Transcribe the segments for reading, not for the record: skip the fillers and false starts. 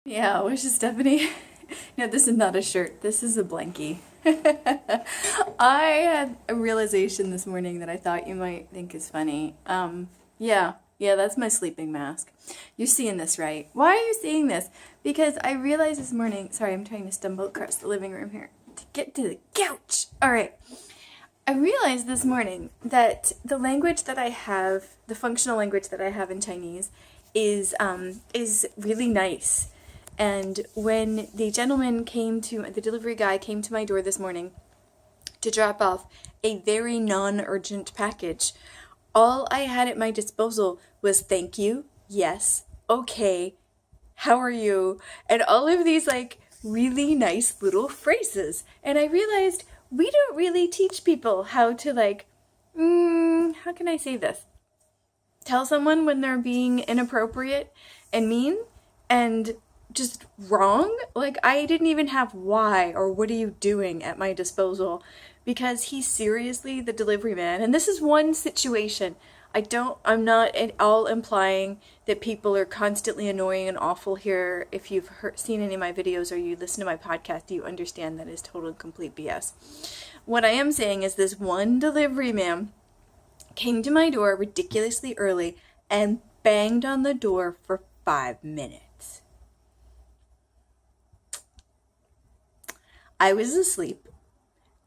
Yeah, which is Stephanie. No, this is not a shirt. This is a blankie. I had a realization this morning that I thought you might think is funny. Yeah, that's my sleeping mask. You're seeing this, right? Why are you seeing this? Because I realized this morning, sorry, I'm trying to stumble across the living room here to get to the couch. All right. I realized this morning that the language that I have, the functional language that I have in Chinese, is really nice. And when the the delivery guy came to my door this morning to drop off a very non-urgent package, all I had at my disposal was thank you, yes, okay, how are you, and all of these like really nice little phrases. And I realized we don't really teach people how to how can I say this? Tell someone when they're being inappropriate and mean and just wrong. Like, I didn't even have why or what are you doing at my disposal because he's seriously the delivery man. And this is one situation. I'm not at all implying that people are constantly annoying and awful here. If you've seen any of my videos or you listen to my podcast, you understand that is total and complete BS. What I am saying is this one delivery man came to my door ridiculously early and banged on the door for 5 minutes. I was asleep,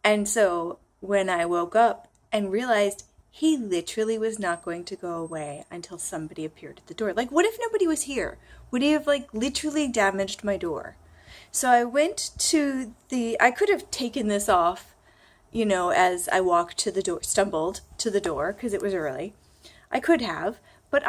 and so when I woke up and realized he literally was not going to go away until somebody appeared at the door. Like, what if nobody was here? Would he have literally damaged my door? So I I could have taken this off, as I walked to the door, stumbled to the door because it was early. I could have, but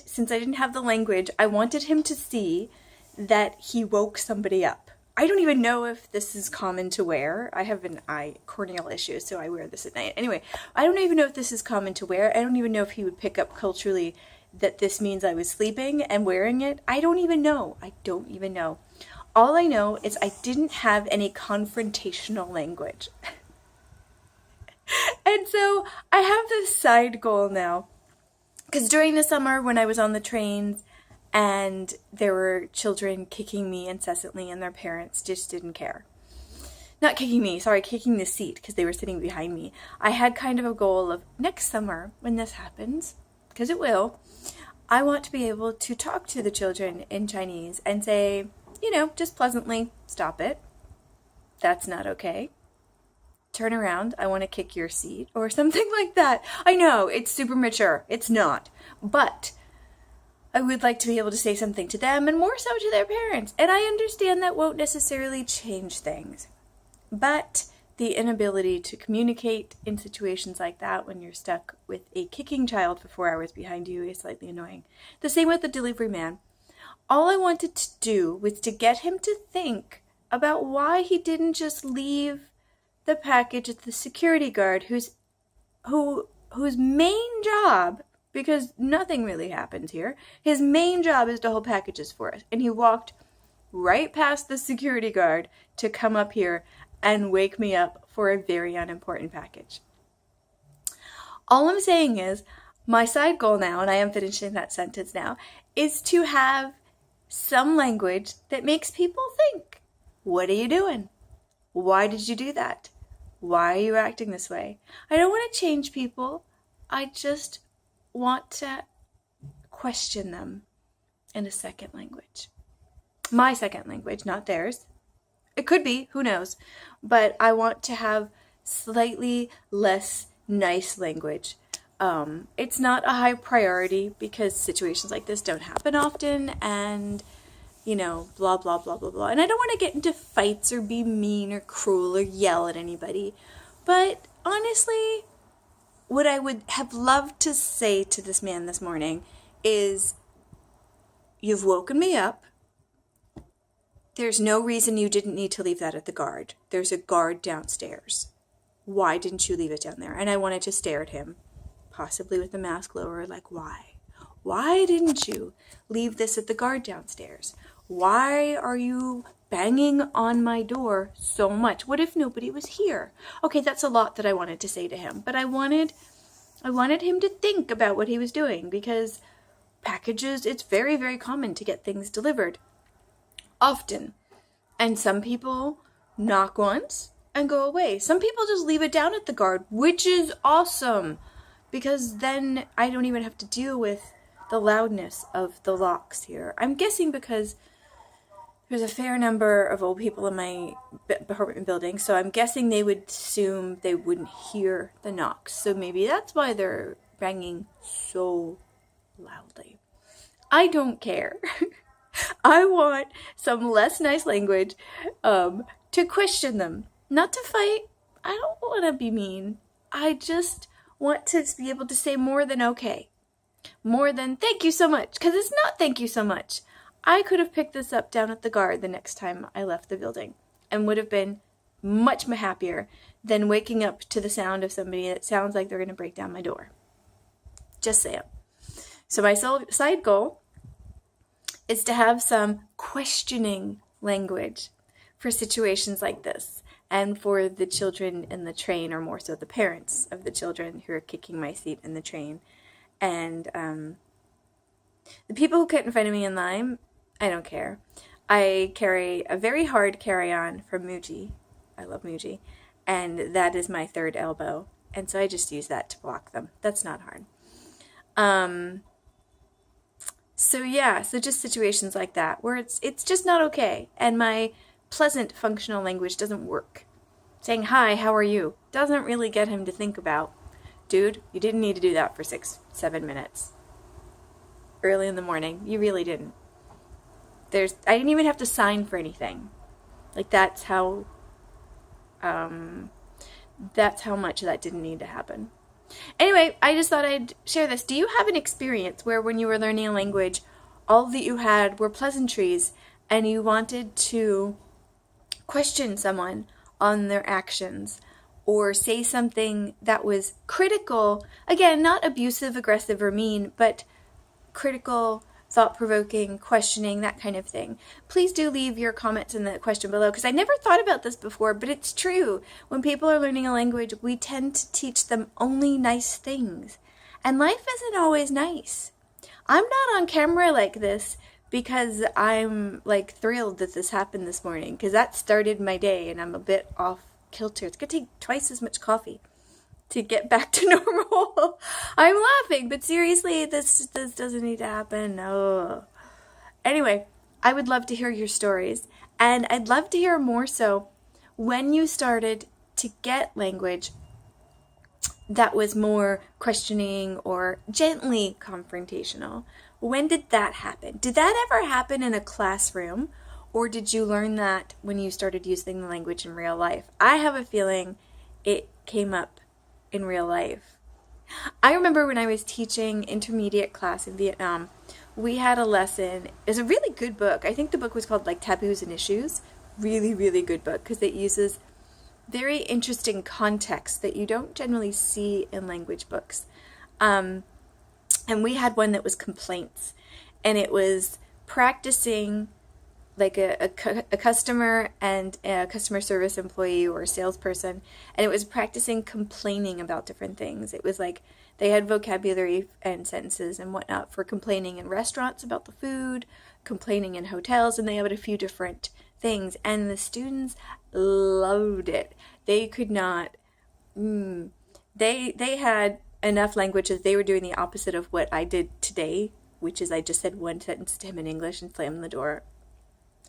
since I didn't have the language, I wanted him to see that he woke somebody up. I don't even know if this is common to wear. I have an corneal issue, so I wear this at night. Anyway, I don't even know if this is common to wear. I don't even know if he would pick up culturally that this means I was sleeping and wearing it. I don't even know. All I know is I didn't have any confrontational language. And so I have this side goal now. Because during the summer when I was on the trains and there were children kicking me incessantly and their parents just didn't care. Not kicking me, sorry, kicking the seat because they were sitting behind me. I had kind of a goal of next summer when this happens, because it will, I want to be able to talk to the children in Chinese and say, just pleasantly, stop it. That's not okay. Turn around, I want to kick your seat, or something like that. I know, it's super mature. It's not. But I would like to be able to say something to them and more so to their parents. And I understand that won't necessarily change things. But the inability to communicate in situations like that when you're stuck with a kicking child for 4 hours behind you is slightly annoying. The same with the delivery man. All I wanted to do was to get him to think about why he didn't just leave the package at the security guard whose main job, because nothing really happens here, his main job is to hold packages for us. And he walked right past the security guard to come up here and wake me up for a very unimportant package. All I'm saying is, my side goal now, and I am finishing that sentence now, is to have some language that makes people think. What are you doing? Why did you do that? Why are you acting this way? I don't want to change people. I just want to question them in a second language. My second language, not theirs. It could be, who knows? But I want to have slightly less nice language. It's not a high priority because situations like this don't happen often and, blah, blah, blah, blah, blah. And I don't want to get into fights or be mean or cruel or yell at anybody. But honestly, what I would have loved to say to this man this morning is, you've woken me up. There's no reason you didn't need to leave that at the guard. There's a guard downstairs. Why didn't you leave it down there? And I wanted to stare at him, possibly with the mask lower, like, why? Why didn't you leave this at the guard downstairs? Why are you banging on my door so much? What if nobody was here? Okay, that's a lot that I wanted to say to him, but I wanted him to think about what he was doing because packages, it's very, very common to get things delivered. often. And some people knock once and go away. Some people just leave it down at the guard, which is awesome, because then I don't even have to deal with the loudness of the locks here. I'm guessing because there's a fair number of old people in my apartment building, so I'm guessing they would assume they wouldn't hear the knocks. So maybe that's why they're banging so loudly. I don't care. I want some less nice language to question them, not to fight. I don't want to be mean. I just want to be able to say more than okay. More than thank you so much, because it's not thank you so much. I could have picked this up down at the guard the next time I left the building and would have been much happier than waking up to the sound of somebody that sounds like they're going to break down my door. Just saying. So my side goal is to have some questioning language for situations like this, and for the children in the train, or more so the parents of the children who are kicking my seat in the train. And the people who couldn't find me in line, I don't care. I carry a very hard carry-on from Muji. I love Muji. And that is my third elbow. And so I just use that to block them. That's not hard. So just situations like that where it's just not okay. And my pleasant functional language doesn't work. Saying, hi, how are you? Doesn't really get him to think about, dude, you didn't need to do that for 6-7 minutes. Early in the morning. You really didn't. I didn't even have to sign for anything. Like, that's how much that didn't need to happen. Anyway, I just thought I'd share this. Do you have an experience where when you were learning a language, all that you had were pleasantries and you wanted to question someone on their actions or say something that was critical? Again, not abusive, aggressive, or mean, but critical, thought-provoking, questioning, that kind of thing. Please do leave your comments in the question below, because I never thought about this before, but it's true. When people are learning a language, we tend to teach them only nice things. And life isn't always nice. I'm not on camera like this because I'm like thrilled that this happened this morning, because that started my day and I'm a bit off kilter. It's going to take twice as much coffee to get back to normal. I'm laughing, but seriously, this doesn't need to happen. No. Anyway, I would love to hear your stories, and I'd love to hear more so when you started to get language that was more questioning or gently confrontational. When did that happen? Did that ever happen in a classroom, or did you learn that when you started using the language in real life? I have a feeling it came up in real life. I remember when I was teaching intermediate class in Vietnam, we had a lesson. It was a really good book. I think the book was called like Taboos and Issues. Really, really good book, because it uses very interesting context that you don't generally see in language books. And we had one that was complaints, and it was practicing like a customer and a customer service employee or a salesperson, and it was practicing complaining about different things. It was like they had vocabulary and sentences and whatnot for complaining in restaurants about the food, complaining in hotels, and they had a few different things, and the students loved it. They could not, they had enough language that they were doing the opposite of what I did today, which is I just said one sentence to him in English and slammed the door.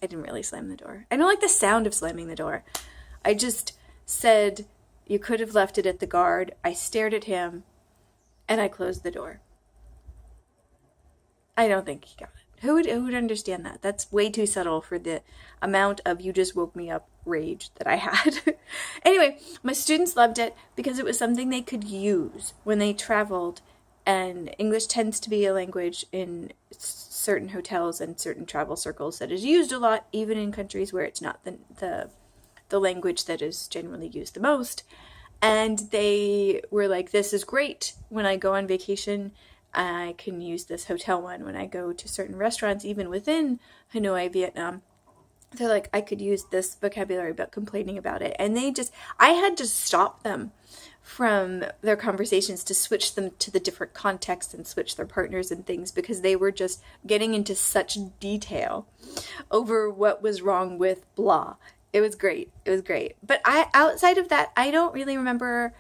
I didn't really slam the door. I don't like the sound of slamming the door. I just said, you could have left it at the guard. I stared at him, and I closed the door. I don't think he got it. Who would understand that? That's way too subtle for the amount of you just woke me up rage that I had. Anyway, my students loved it because it was something they could use when they traveled, and English tends to be a language in certain hotels and certain travel circles that is used a lot, even in countries where it's not the language that is generally used the most. And they were like, this is great. When I go on vacation, I can use this hotel one. When I go to certain restaurants, even within Hanoi, Vietnam, they're like, I could use this vocabulary about complaining about it. And I had to stop them from their conversations to switch them to the different contexts and switch their partners and things, because they were just getting into such detail over what was wrong with blah. It was great. It was great. But outside of that, I don't really remember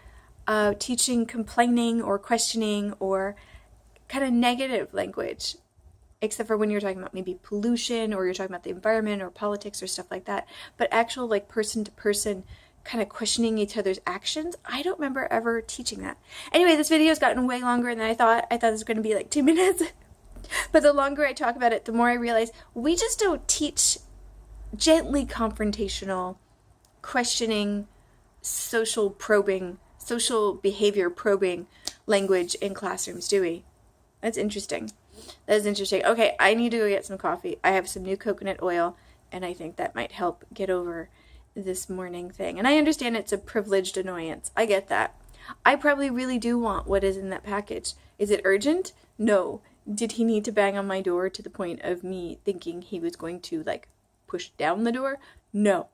teaching complaining or questioning or kind of negative language, except for when you're talking about maybe pollution or you're talking about the environment or politics or stuff like that. But actual like person to person kind of questioning each other's actions, I don't remember ever teaching that. Anyway, this video has gotten way longer than I thought. I thought it was going to be like 2 minutes. But the longer I talk about it, the more I realize we just don't teach gently confrontational, questioning, social probing, social behavior probing language in classrooms, do we? That's interesting. That is interesting. Okay, I need to go get some coffee. I have some new coconut oil, and I think that might help get over this morning thing. And I understand it's a privileged annoyance. I get that. I probably really do want what is in that package. Is it urgent? No. Did he need to bang on my door to the point of me thinking he was going to, like, push down the door? No.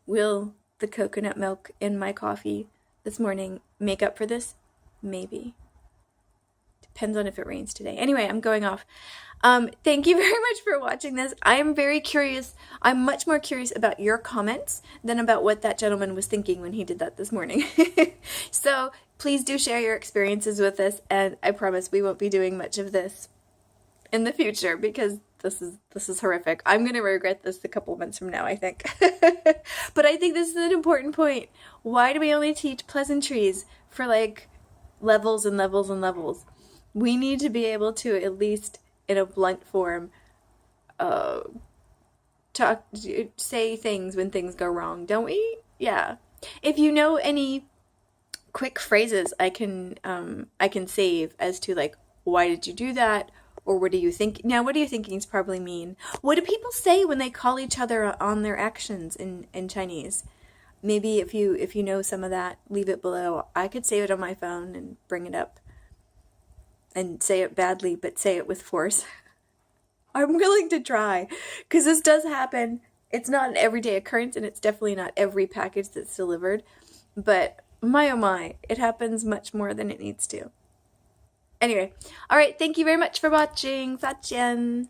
Will the coconut milk in my coffee this morning make up for this? Maybe. Depends on if it rains today. Anyway, I'm going off. Thank you very much for watching this. I'm very curious. I'm much more curious about your comments than about what that gentleman was thinking when he did that this morning. So please do share your experiences with us, and I promise we won't be doing much of this in the future because this is horrific. I'm going to regret this a couple months from now, I think. But I think this is an important point. Why do we only teach pleasantries for like levels and levels and levels? We need to be able to, at least in a blunt form, say things when things go wrong, don't we? Yeah. If you know any quick phrases I can save as to like, why did you do that? Or what do you think? Now, what do you thinkings probably mean? What do people say when they call each other on their actions in Chinese? Maybe if you know some of that, leave it below. I could save it on my phone and bring it up and say it badly, but say it with force. I'm willing to try, because this does happen. It's not an everyday occurrence, and it's definitely not every package that's delivered. But my oh my, it happens much more than it needs to. Anyway, all right, thank you very much for watching. Sachien.